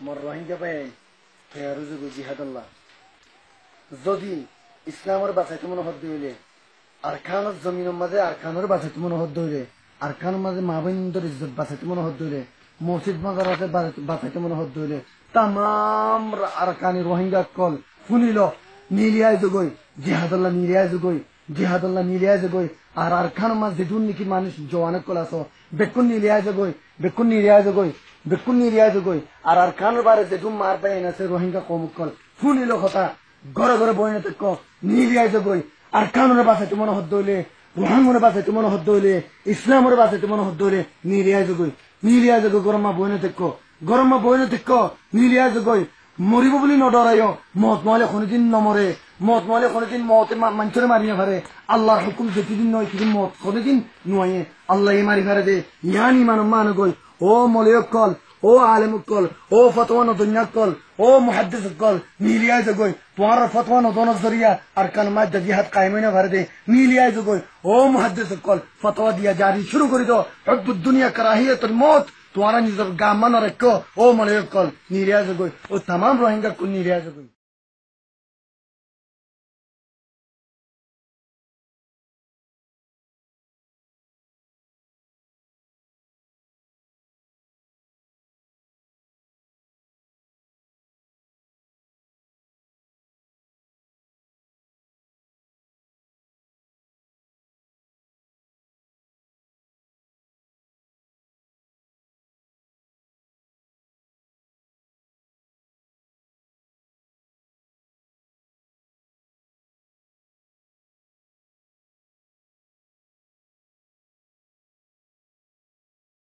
মোর রোহিঙ্গা ভাই ফেরুজুগু জিহাদুল্লাহ যদি ইসলামের বাঁচাইতে মনে হদ হইলে আর খানোর জমিনের মাঝে আর খানোর বাঁচাইতে মনে হদ হইলে আর খানোর মাঝে মা বোনদের ইজ্জত বাঁচাইতে মনে হদ হইলে মসজিদ মাজার বাঁচাইতে মনে হদ হইলে তাম আর কানি রোহিঙ্গা কল শুনিল নিলিয়ায় যগই জিহাদুল্লাহ নিলিয়ায় যগই জিহাদুল্লাহ নিলিয়ায় যগই আর খানোর মাঝে যেটুন নাকি মানুষ জওয়ানে কল আস বেকুন নিলিয়ায় যগই বেকুন নিলিয়ায় যগই বেকুন নিলিয়ায় যগই আর খানোর বারে যেটুন মার পাই আছে রোহিঙ্গা কমুক কল শুনিল কথা ঘরে ঘরে বই না নিলিয়ায় যগই আর কানুনের বাসাইতে মনে হদ হইলে রোহাঙ্গনের বাসাইতে মনে হদ হইলে ইসলামের বাসাইতে মনে হদ হইলে নিলিয়ায় যগই গরমা বই না গরমা বই না নিলিয়ায় যগই মরিব বলি নডরাইও মত মহলে কোনদিন নমরে মত মহলে কোনদিন মতে মানুষের মারি না পারে আল্লাহর হুকুম যেদিন নয় সেদিন মত কোনদিন নয় আল্লাহ মারি পারে দে ইয়ানি মান গই ও মলিয়ক কল ও আলেম কল ও ফতোয়া নদুনিয়া কল ও মুহাদ্দিস কল নিলিয়ায় যগই তোমার ফতোয়া নদনের জরিয়া আর কালমা জিহাদ কায়েমে না পারে দে নিলিয়ায় যগই ও মুহাদ্দিস কল ফতোয়া দিয়া জারি শুরু করে দাও হুব্বুদ দুনিয়া কারাহিয়াতুল মউত तुम्हारा निजर गामा न रखो ओ मलय कल नीरिया जगोई ओ तमाम रोहिंगा को नीरिया जगोई।